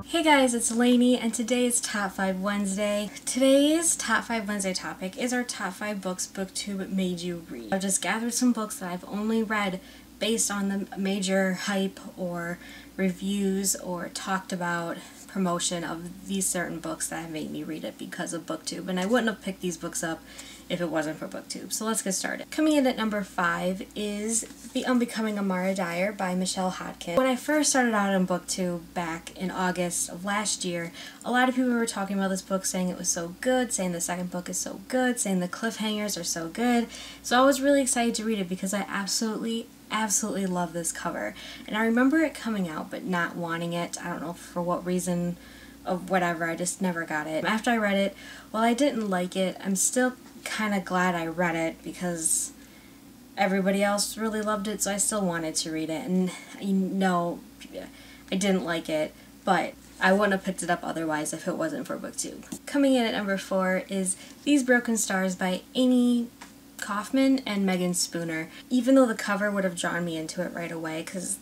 Hey guys, it's Lainey and today is Top 5 Wednesday. Today's Top 5 Wednesday topic is our top 5 books BookTube made you read. I've just gathered some books that I've only read based on the major hype or reviews or talked about promotion of these certain books that have made me read it because of BookTube, and I wouldn't have picked these books up if it wasn't for BookTube. So let's get started. Coming in at number 5 is The Unbecoming Dyer by Michelle Hodkin. When I first started out on BookTube back in August of last year, a lot of people were talking about this book, saying it was so good, saying the second book is so good, saying the cliffhangers are so good. So I was really excited to read it because I absolutely love this cover. And I remember it coming out but not wanting it. I don't know for what reason of whatever, I just never got it. After I read it, while I didn't like it, I'm still kind of glad I read it because everybody else really loved it, so I still wanted to read it. And you know, I didn't like it, but I wouldn't have picked it up otherwise if it wasn't for BookTube. Coming in at number 4 is These Broken Stars by Amy Kaufman and Megan Spooner. Even though the cover would have drawn me into it right away, because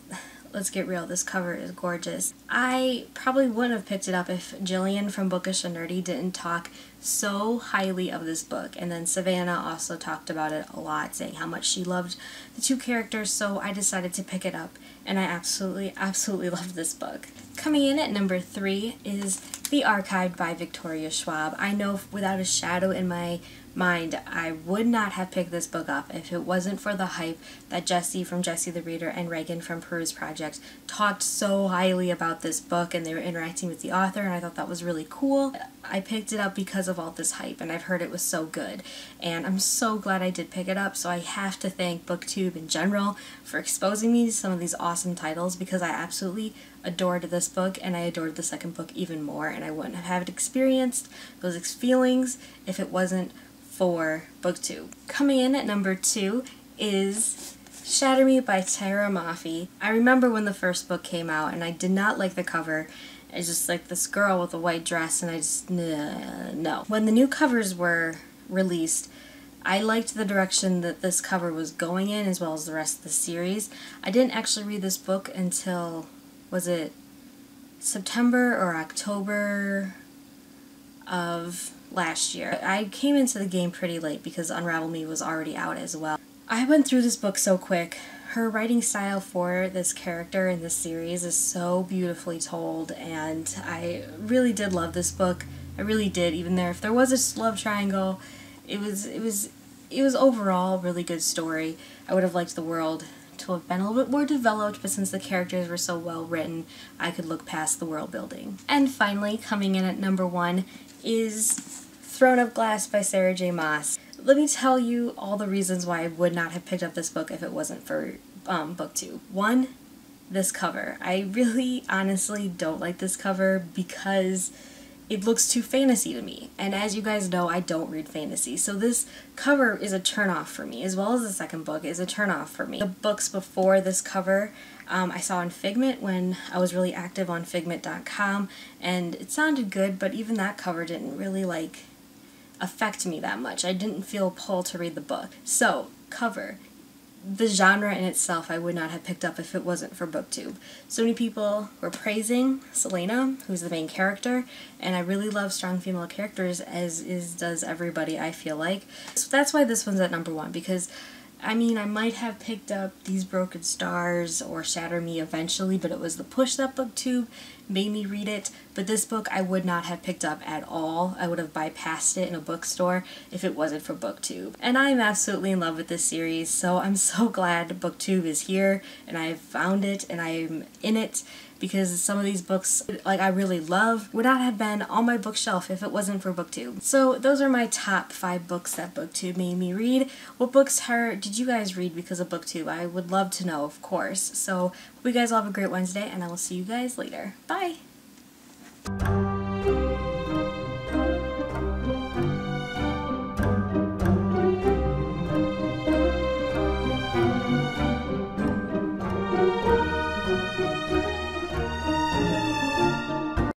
let's get real, this cover is gorgeous. I probably wouldn't have picked it up if Jillian from Bookish and Nerdy didn't talk so highly of this book, and then Savannah also talked about it a lot, saying how much she loved the two characters, so I decided to pick it up, and I absolutely love this book. Coming in at number 3 is The Archive by Victoria Schwab. I know without a shadow in my mind I would not have picked this book up if it wasn't for the hype that Jessie from Jessie the Reader and Reagan from Peruse Project talked so highly about this book, and they were interacting with the author, and I thought that was really cool. I picked it up because of all this hype, and I've heard it was so good, and I'm so glad I did pick it up. So I have to thank BookTube in general for exposing me to some of these awesome titles, because I absolutely adored this book, and I adored the second book even more, and I wouldn't have experienced those feelings if it wasn't for BookTube. Coming in at number 2 is Shattering by Tara Maffei. I remember when the first book came out, and I did not like the cover. It's just like this girl with a white dress, and I just, no. When the new covers were released, I liked the direction that this cover was going in, as well as the rest of the series. I didn't actually read this book until, was it September or October of last year. I came into the game pretty late because Unravel Me was already out as well. I went through this book so quick. Her writing style for this character in this series is so beautifully told, and I really did love this book. I really did, even there if there was a love triangle. It was overall a really good story. I would have liked the world to have been a little bit more developed, but since the characters were so well written, I could look past the world building. And finally, coming in at number 1 is Throne of Glass by Sarah J. Maas. Let me tell you all the reasons why I would not have picked up this book if it wasn't for BookTube. 1, this cover. I really honestly don't like this cover because it looks too fantasy to me, and as you guys know, I don't read fantasy, so this cover is a turnoff for me, as well as the second book is a turnoff for me. The books before this cover I saw on Figment when I was really active on Figment.com, and it sounded good, but even that cover didn't really affect me that much. I didn't feel pulled to read the book. So, cover. The genre in itself I would not have picked up if it wasn't for BookTube. So many people were praising Selena, who's the main character, and I really love strong female characters, as does everybody, I feel like. So that's why this one's at number 1, because I mean, I might have picked up These Broken Stars or Shatter Me eventually, but it was the push that BookTube made me read it. But this book I would not have picked up at all. I would have bypassed it in a bookstore if it wasn't for BookTube. And I'm absolutely in love with this series, so I'm so glad BookTube is here, and I've found it, and I'm in it, because some of these books, I really love, would not have been on my bookshelf if it wasn't for BookTube. So those are my top 5 books that BookTube made me read. What books did you guys read because of BookTube? I would love to know, of course. So hope you guys all have a great Wednesday, and I will see you guys later. Bye!